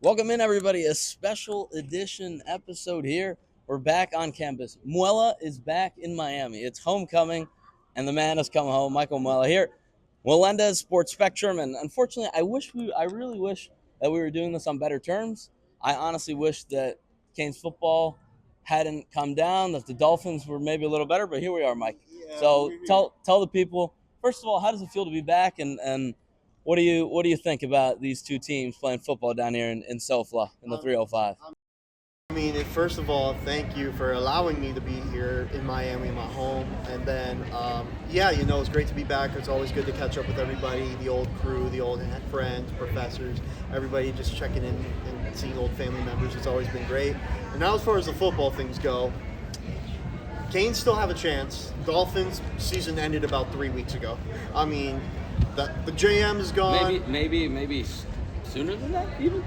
Welcome in, everybody. A special edition episode here. We're back on campus. Muela is back in Miami. It's homecoming, and the man has come home. Michael Muela here. Muelendez, Sports Spectrum, and unfortunately, I really wish that we were doing this on better terms. I honestly wish that Canes football hadn't come down, that the Dolphins were maybe a little better, but here we are, Mike. Yeah, so tell the people, first of all, how does it feel to be back, and what do you think about these two teams playing football down here in SoFla in the 305? I mean, first of all, thank you for allowing me to be here in Miami, my home. And then, it's great to be back. It's always good to catch up with everybody, the old crew, the old friends, professors, everybody just checking in and seeing old family members. It's always been great. And now as far as the football things go, Canes still have a chance. Dolphins season ended about 3 weeks ago. I mean, the JM is gone. Maybe sooner than that even?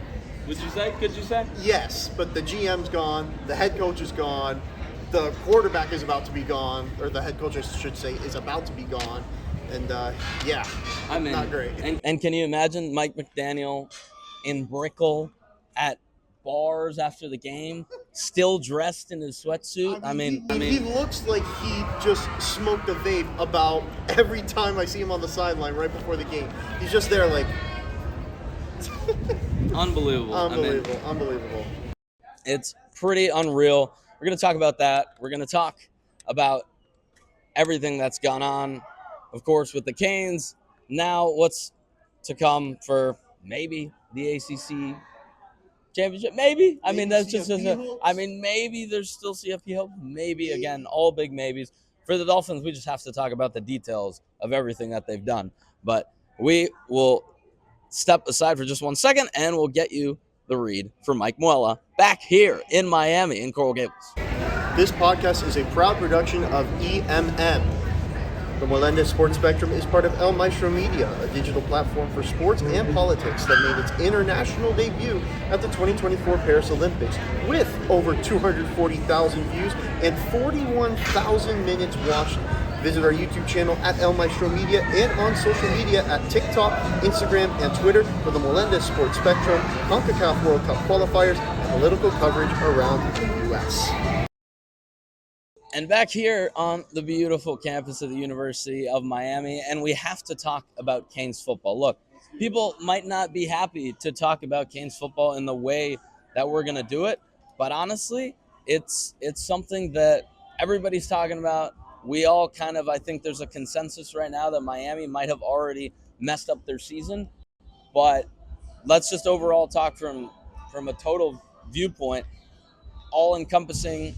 Would you say? Could you say? Yes, but the GM's gone, the head coach is gone, the quarterback is about to be gone, or the head coach, I should say, is about to be gone, and not great. And can you imagine Mike McDaniel in Brickell at bars after the game, still dressed in his sweatsuit? He looks like he just smoked a vape about every time I see him on the sideline right before the game. He's just there like... Unbelievable. It's pretty unreal. We're going to talk about that. We're going to talk about everything that's gone on, of course, with the Canes. Now, what's to come for maybe the ACC championship? Maybe. Maybe there's still CFP hope. Maybe, again, all big maybes. For the Dolphins, we just have to talk about the details of everything that they've done. But we will step aside for just 1 second, and we'll get you the read for Mike Muela back here in Miami in Coral Gables. This podcast is a proud production of EMM. The Muelendez Sports Spectrum is part of El Maestro Media, a digital platform for sports and politics that made its international debut at the 2024 Paris Olympics with over 240,000 views and 41,000 minutes watched. Visit our YouTube channel at El Maestro Media and on social media at TikTok, Instagram, and Twitter for the Muelendez Sports Spectrum, CONCACAF World Cup qualifiers, and political coverage around the U.S. And back here on the beautiful campus of the University of Miami, and we have to talk about Canes football. Look, people might not be happy to talk about Canes football in the way that we're going to do it, but honestly, it's something that everybody's talking about. We all I think there's a consensus right now that Miami might have already messed up their season. But let's just overall talk from a total viewpoint, all encompassing.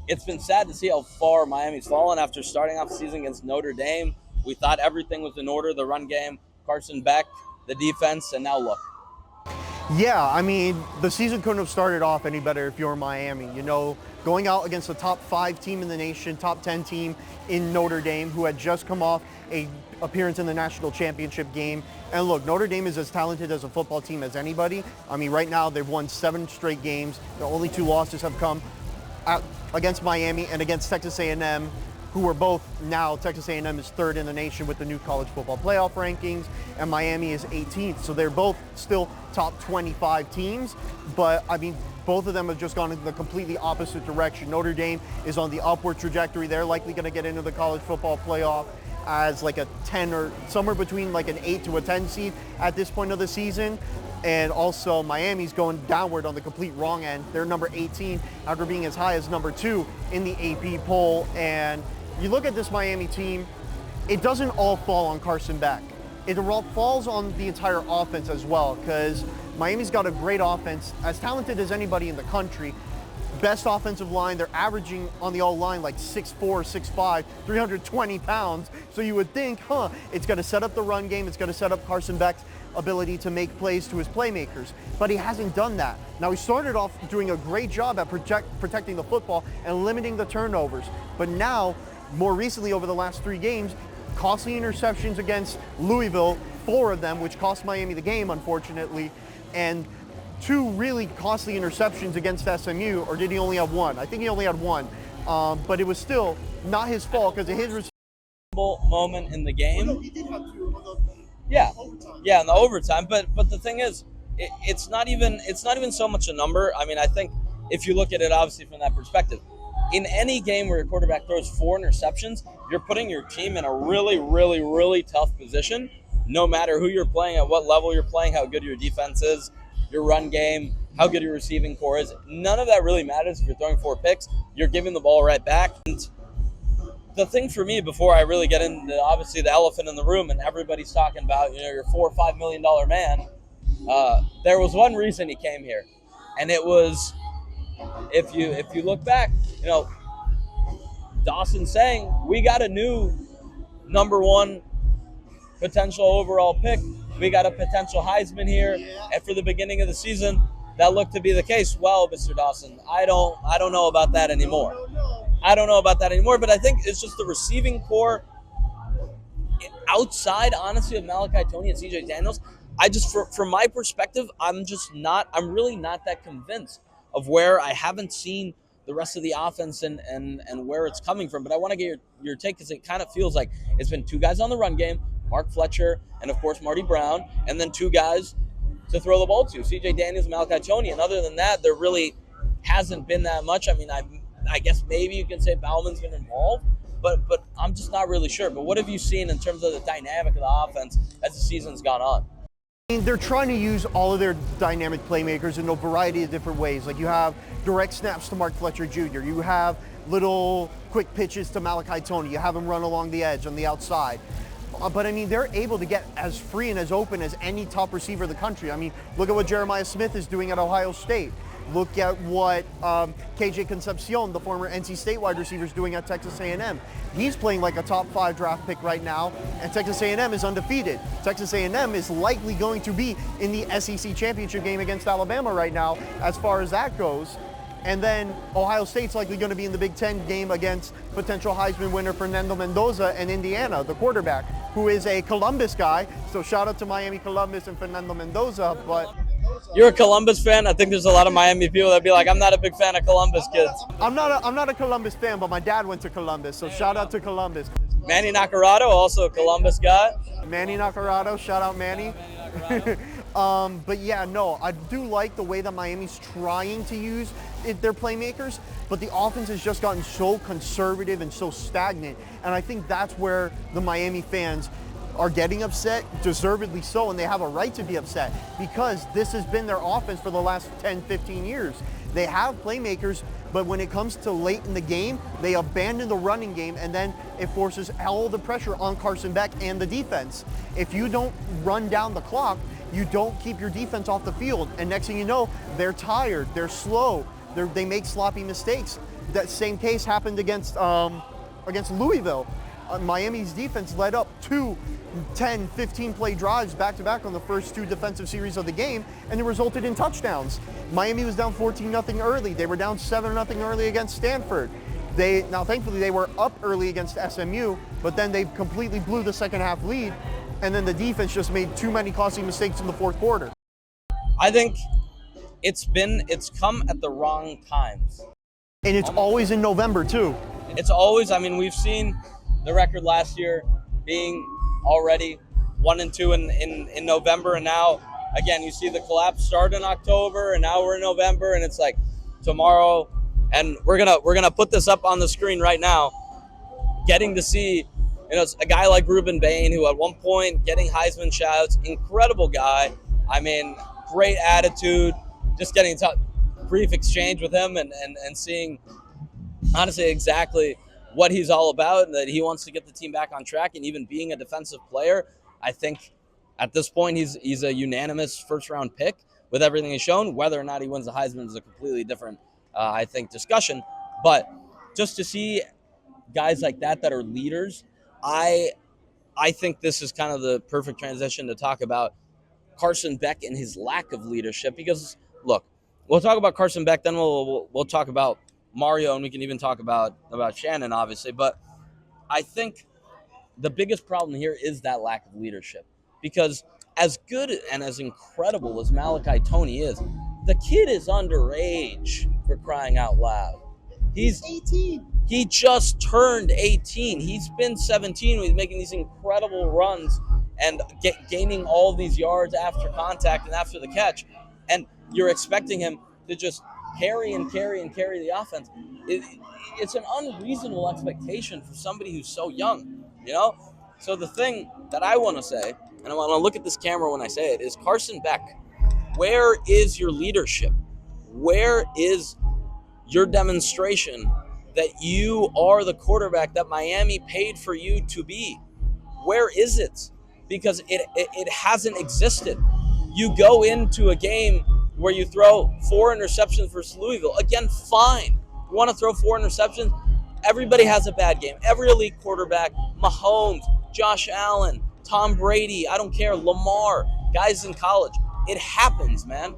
It's been sad to see how far Miami's fallen after starting off the season against Notre Dame. We thought everything was in order, the run game, Carson Beck, the defense, and now look. Yeah, I mean, the season couldn't have started off any better if you're Miami. Going out against the top 5 team in the nation, top 10 team in Notre Dame, who had just come off a appearance in the national championship game. And look, Notre Dame is as talented as a football team as anybody. I mean, right now they've won 7 straight games. The only 2 losses have come against Miami and against Texas A&M, who are both now, Texas A&M is 3rd in the nation with the new college football playoff rankings, and Miami is 18th. So they're both still top 25 teams, but I mean, both of them have just gone in the completely opposite direction. Notre Dame is on the upward trajectory. They're likely going to get into the college football playoff as like a 10 or somewhere between like an 8 to a 10 seed at this point of the season. And also Miami's going downward on the complete wrong end. They're number 18 after being as high as number 2 in the AP poll. And you look at this Miami team, it doesn't all fall on Carson Beck. It all falls on the entire offense as well, because Miami's got a great offense, as talented as anybody in the country. Best offensive line, they're averaging on the O-line like 6'4", 6'5", 320 pounds. So you would think, it's going to set up the run game, it's going to set up Carson Beck's ability to make plays to his playmakers. But he hasn't done that. Now, he started off doing a great job at protecting the football and limiting the turnovers. But now, more recently over the last 3 games, costly interceptions against Louisville, 4 of them, which cost Miami the game, unfortunately, and 2 really costly interceptions against SMU, or did he only have 1? I think he only had 1, but it was still not his fault because of his moment in the game. Well, no, he did have 2 on the Yeah, overtime. yeah, in the overtime. But the thing is, it's not even so much a number. I mean, I think if you look at it obviously from that perspective, in any game where your quarterback throws 4 interceptions, you're putting your team in a really, really, really tough position. No matter who you're playing, at what level you're playing, how good your defense is, your run game, how good your receiving core is. None of that really matters if you're throwing 4 picks. You're giving the ball right back. And the thing for me, before I really get into obviously the elephant in the room, and everybody's talking about your $4 or $5 million man, there was one reason he came here, and it was, if you look back, Dawson saying we got a new number 1 potential overall pick. We got a potential Heisman here, and for the beginning of the season, that looked to be the case. Well, Mr. Dawson, I don't know about that anymore. I don't know about that anymore, but I think it's just the receiving core outside, honestly, of Malachi Tony and CJ Daniels. I just, from my perspective, I'm really not that convinced of where I haven't seen the rest of the offense and where it's coming from. But I want to get your take, because it kind of feels like it's been 2 guys on the run game, Mark Fletcher and, of course, Marty Brown, and then 2 guys to throw the ball to, CJ Daniels and Malachi Tony. And other than that, there really hasn't been that much. I mean, I guess maybe you can say Bauman's been involved, but I'm just not really sure. But what have you seen in terms of the dynamic of the offense as the season's gone on? I mean, they're trying to use all of their dynamic playmakers in a variety of different ways. Like, you have direct snaps to Mark Fletcher Jr. You have little quick pitches to Malachi Tony. You have him run along the edge on the outside. But I mean, they're able to get as free and as open as any top receiver in the country. I mean, look at what Jeremiah Smith is doing at Ohio State. Look at what KJ Concepcion, the former NC State wide receiver, is doing at Texas A&M. He's playing like a top 5 draft pick right now, and Texas A&M is undefeated. Texas A&M is likely going to be in the SEC championship game against Alabama right now, as far as that goes. And then Ohio State's likely going to be in the Big Ten game against potential Heisman winner Fernando Mendoza and Indiana, the quarterback, who is a Columbus guy. So shout out to Miami Columbus and Fernando Mendoza. But you're a Columbus fan. I think there's a lot of Miami people that'd be like, I'm not a big fan of Columbus kids. I'm not a Columbus fan, but my dad went to Columbus, so shout out to Columbus. Manny Nacarado, also a Columbus guy. Manny Nacarado, shout out Manny. But yeah, no, I do like the way that Miami's trying to use their playmakers, but the offense has just gotten so conservative and so stagnant, and I think that's where the Miami fans are getting upset, deservedly so, and they have a right to be upset, because this has been their offense for the last 10, 15 years. They have playmakers, but when it comes to late in the game, they abandon the running game, and then it forces all the pressure on Carson Beck and the defense. If you don't run down the clock, you don't keep your defense off the field, and next thing you know, they're tired, they're slow, they make sloppy mistakes. That same case happened against Louisville. Miami's defense led up 2 10, 15-play drives back-to-back on the first 2 defensive series of the game, and it resulted in touchdowns. Miami was down 14-0 early. They were down 7-0 early against Stanford. Now, thankfully, they were up early against SMU, but then they completely blew the second-half lead, and then the defense just made too many costly mistakes in the fourth quarter. I think it's come at the wrong times. And it's always in November, too. It's always, I mean, we've seen the record last year being already 1-2 in November, and now again you see the collapse start in October, and now we're in November, and it's like tomorrow, and we're gonna put this up on the screen right now. Getting to see, a guy like Ruben Bain, who at one point getting Heisman shouts, incredible guy. I mean, great attitude. Just getting a brief exchange with him and seeing honestly exactly what he's all about, and that he wants to get the team back on track, and even being a defensive player. I think at this point he's a unanimous first-round pick with everything he's shown. Whether or not he wins the Heisman is a completely different, I think, discussion. But just to see guys like that are leaders, I think this is kind of the perfect transition to talk about Carson Beck and his lack of leadership. Because, look, we'll talk about Carson Beck, then we'll talk about Mario, and we can even talk about Shannon, obviously. But I think the biggest problem here is that lack of leadership. Because as good and as incredible as Malachi Tony is, the kid is underage, for crying out loud. He's 18. He just turned 18. He's been 17. He's making these incredible runs. and gaining all these yards after contact and after the catch, and you're expecting him to just carry and carry and carry the offense. It's an unreasonable expectation for somebody who's so young, you know? So the thing that I want to say, and I want to look at this camera when I say it, is Carson Beck, where is your leadership? Where is your demonstration that you are the quarterback that Miami paid for you to be? Where is it? Because it hasn't existed. You go into a game where you throw 4 interceptions versus Louisville. Again, fine. You want to throw 4 interceptions? Everybody has a bad game. Every elite quarterback, Mahomes, Josh Allen, Tom Brady, I don't care, Lamar, guys in college. It happens, man.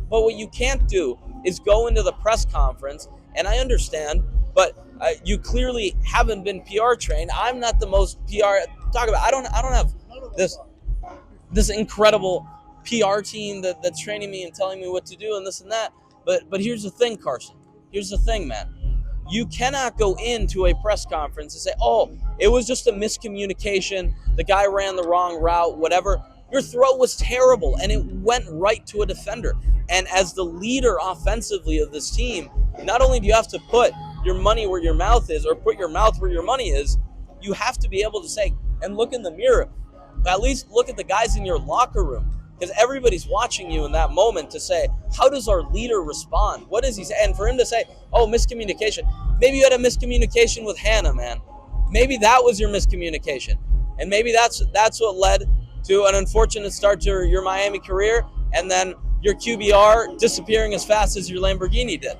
But what you can't do is go into the press conference, and I understand, but you clearly haven't been PR trained. I'm not the most PR talk about. I don't have this incredible PR team that's training me and telling me what to do and this and that. But here's the thing, Carson. Here's the thing, man. You cannot go into a press conference and say, "Oh, it was just a miscommunication. The guy ran the wrong route, whatever." Your throw was terrible, and it went right to a defender. And as the leader offensively of this team, not only do you have to put your money where your mouth is, or put your mouth where your money is, you have to be able to say, and look in the mirror, at least look at the guys in your locker room, because everybody's watching you in that moment to say, how does our leader respond? What does he say? And for him to say, oh, miscommunication. Maybe you had a miscommunication with Hannah, man. Maybe that was your miscommunication. And maybe that's what led to an unfortunate start to your Miami career, and then your QBR disappearing as fast as your Lamborghini did.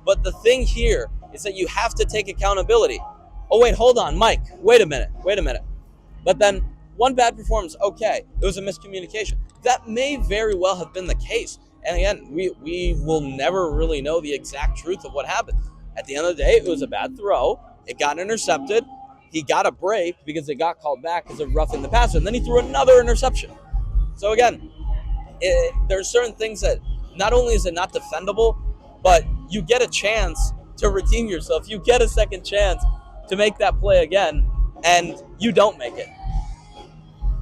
But the thing here is that you have to take accountability. Oh, wait, hold on, Mike. Wait a minute. But then one bad performance, okay, it was a miscommunication. That may very well have been the case. And again, we will never really know the exact truth of what happened. At the end of the day, it was a bad throw. It got intercepted. He got a break because it got called back because of roughing the passer. And then he threw another interception. So again, there's certain things that not only is it not defendable, but you get a chance to redeem yourself. You get a second chance to make that play again, and you don't make it.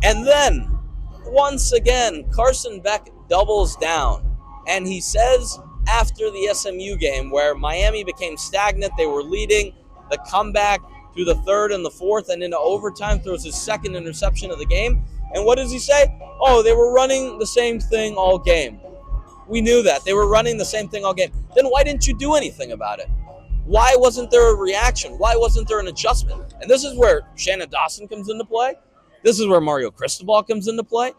And then, once again, Carson Beck doubles down. And he says after the SMU game, where Miami became stagnant, they were leading, the comeback through the third and the fourth and into overtime, throws his second interception of the game. And what does he say? Oh, they were running the same thing all game. We knew that. They were running the same thing all game. Then why didn't you do anything about it? Why wasn't there a reaction? Why wasn't there an adjustment? And this is where Shannon Dawson comes into play. This is where Mario Cristobal comes into play.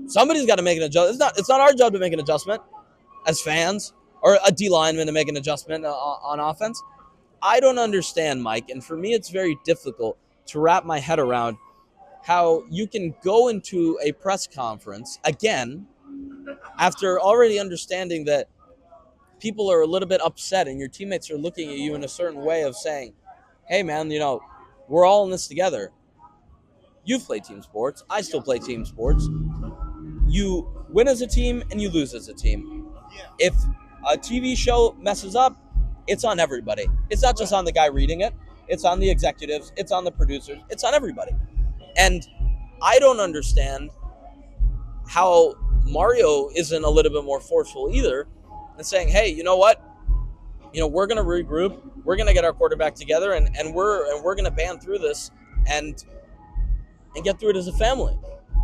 Somebody's got to make an adjustment. It's not our job to make an adjustment as fans, or a D lineman to make an adjustment on offense. I don't understand, Mike, and for me it's very difficult to wrap my head around how you can go into a press conference, again, after already understanding that people are a little bit upset and your teammates are looking at you in a certain way of saying, hey, man, we're all in this together. You've played team sports. I still play team sports. You win as a team and you lose as a team. If a TV show messes up, it's on everybody. It's not just on the guy reading it. It's on the executives. It's on the producers. It's on everybody. And I don't understand how Mario isn't a little bit more forceful either and saying, hey, you know what? We're going to regroup. We're going to get our quarterback together and we're going to band through this and get through it as a family.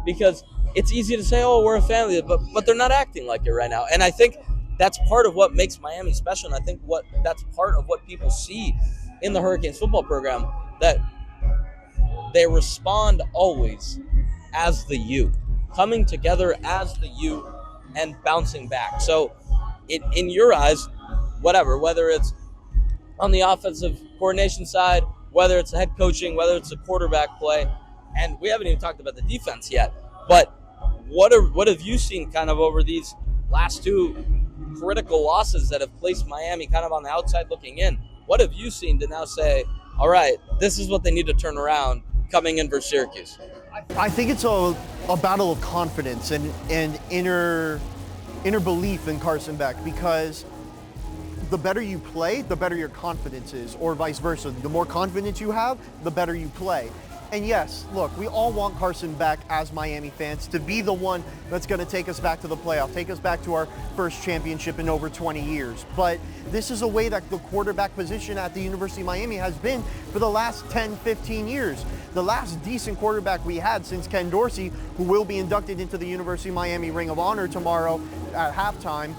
Because it's easy to say, oh, we're a family, but they're not acting like it right now. And I think that's part of what makes Miami special. And I think that's part of what people see in the Hurricanes football program, that they respond always as the U, coming together as the U and bouncing back. So in your eyes, whether it's on the offensive coordination side, whether it's the head coaching, whether it's the quarterback play, and we haven't even talked about the defense yet, but what have you seen kind of over these last two critical losses that have placed Miami kind of on the outside looking in? What have you seen to now say, all right, this is what they need to turn around coming in versus Syracuse? I think it's a battle of confidence and inner belief in Carson Beck, because the better you play, the better your confidence is, or vice versa. The more confidence you have, the better you play. And yes, look, we all want Carson Beck as Miami fans to be the one that's going to take us back to the playoff, take us back to our first championship in over 20 years. But this is a way that the quarterback position at the University of Miami has been for the last 10, 15 years. The last decent quarterback we had since Ken Dorsey, who will be inducted into the University of Miami Ring of Honor tomorrow at halftime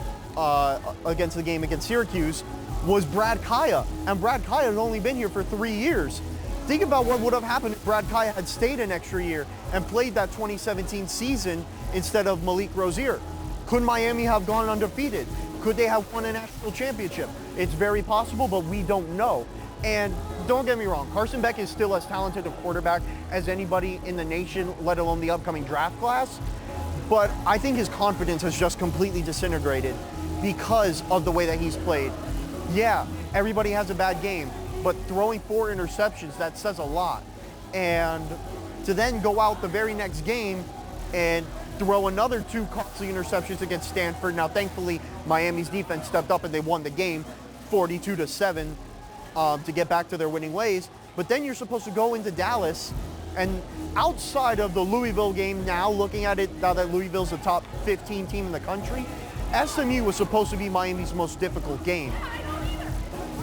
against the game against Syracuse, was Brad Kaya. And Brad Kaya has only been here for 3 years. Think about what would have happened if Brad Kaya had stayed an extra year and played that 2017 season instead of Malik Rozier. Could Miami have gone undefeated? Could they have won a national championship? It's very possible, but we don't know. And don't get me wrong, Carson Beck is still as talented a quarterback as anybody in the nation, let alone the upcoming draft class. But I think his confidence has just completely disintegrated because of the way that he's played. Yeah, everybody has a bad game, but throwing 4 interceptions, that says a lot. And to then go out the very next game and throw another 2 costly interceptions against Stanford. Now, thankfully, Miami's defense stepped up and they won the game 42-7 to get back to their winning ways. But then you're supposed to go into Dallas, and outside of the Louisville game now, looking at it now that Louisville's a top 15 team in the country, SMU was supposed to be Miami's most difficult game.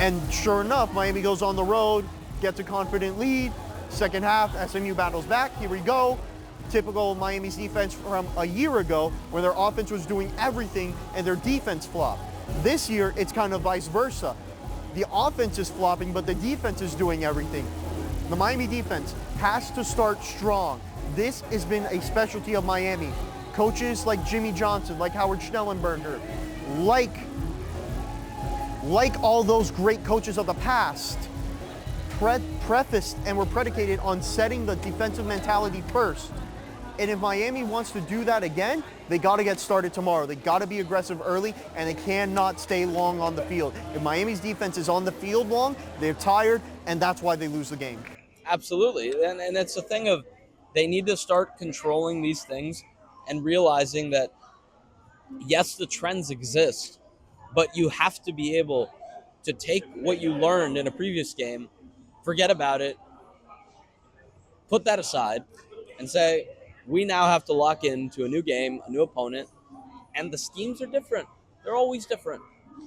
And sure enough, Miami goes on the road, gets a confident lead. Second half, SMU battles back. Here we go. Typical Miami's defense from a year ago, where their offense was doing everything and their defense flopped. This year, it's kind of vice versa. The offense is flopping, but the defense is doing everything. The Miami defense has to start strong. This has been a specialty of Miami. Coaches like Jimmy Johnson, like Howard Schnellenberger, like all those great coaches of the past, prefaced and were predicated on setting the defensive mentality first. And if Miami wants to do that again, they got to get started tomorrow. They got to be aggressive early, and they cannot stay long on the field. If Miami's defense is on the field long, they're tired, and that's why they lose the game. Absolutely. And it's the thing of they need to start controlling these things and realizing that, yes, the trends exist, but you have to be able to take what you learned in a previous game, forget about it, put that aside, and say, we now have to lock into a new game, a new opponent, and the schemes are different. They're always different.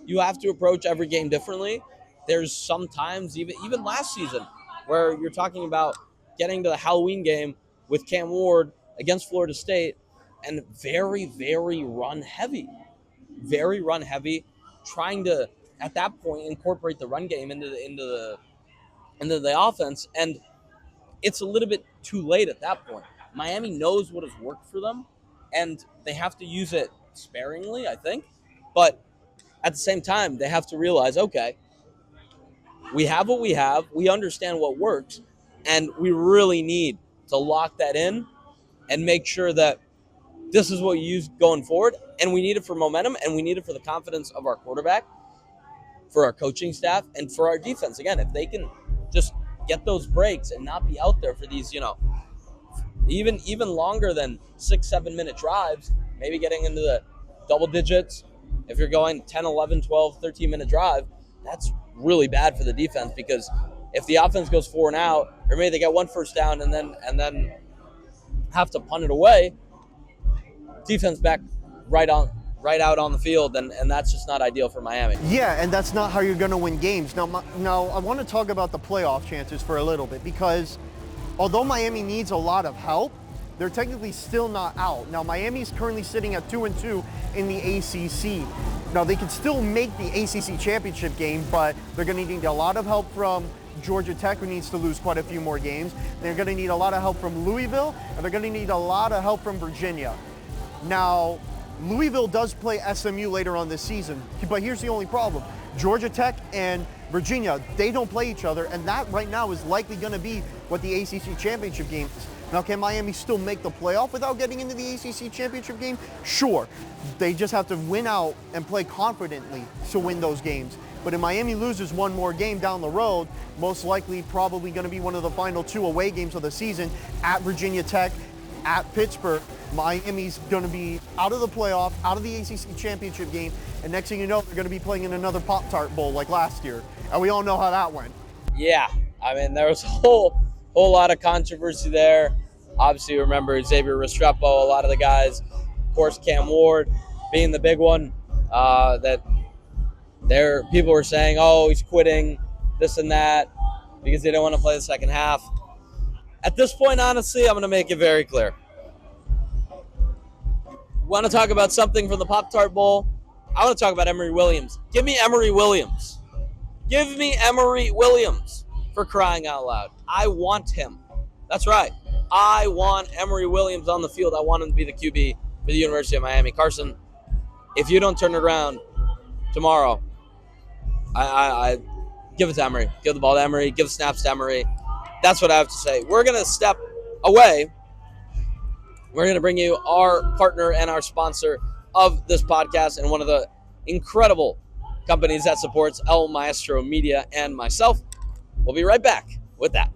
You have to approach every game differently. There's sometimes, even last season, where you're talking about getting to the Halloween game with Cam Ward against Florida State, and very, very run heavy. Very run heavy, trying to, at that point, incorporate the run game into the offense, and it's a little bit too late at that point. Miami knows what has worked for them, and they have to use it sparingly, I think. But at the same time, they have to realize, okay, we have what we have, we understand what works, and we really need to lock that in and make sure that this is what you use going forward, and we need it for momentum, and we need it for the confidence of our quarterback, for our coaching staff, and for our defense. Again, if they can just get those breaks and not be out there for these, even longer than 6-7 minute drives, maybe getting into the double digits. If you're going 10, 11, 12, 13 minute drive, that's really bad for the defense, because if the offense goes 4 and out, or maybe they get 1 first down and then have to punt it away, defense back right out on the field, and that's just not ideal for Miami. Yeah, and that's not how you're going to win games. Now, I want to talk about the playoff chances for a little bit, because although Miami needs a lot of help, they're technically still not out. Now, Miami's currently sitting at 2-2 in the ACC. Now, they can still make the ACC championship game, but they're going to need a lot of help from Georgia Tech, who needs to lose quite a few more games. They're going to need a lot of help from Louisville, and they're going to need a lot of help from Virginia. Now, Louisville does play SMU later on this season, but here's the only problem. Georgia Tech and Virginia, they don't play each other, and that right now is likely going to be what the ACC championship game is. Now, can Miami still make the playoff without getting into the ACC championship game? Sure. They just have to win out and play confidently to win those games. But if Miami loses one more game down the road, most likely probably going to be one of the final 2 away games of the season at Virginia Tech, at Pittsburgh, Miami's going to be out of the playoff, out of the ACC championship game, and next thing you know, they're going to be playing in another Pop-Tart Bowl like last year. And we all know how that went. Yeah, I mean, there was a whole Whole lot of controversy there. Obviously, remember Xavier Restrepo, a lot of the guys. Of course, Cam Ward being the big one. That there, people were saying, "Oh, he's quitting," this and that, because they don't want to play the second half. At this point, honestly, I'm going to make it very clear. Want to talk about something from the Pop-Tart Bowl? I want to talk about Emory Williams. Give me Emory Williams. Give me Emory Williams, for crying out loud. I want him. That's right. I want Emory Williams on the field. I want him to be the QB for the University of Miami. Carson, if you don't turn it around tomorrow, I give it to Emory. Give the ball to Emory. Give snaps to Emory. That's what I have to say. We're going to step away. We're going to bring you our partner and our sponsor of this podcast and one of the incredible companies that supports El Maestro Media and myself. We'll be right back with that.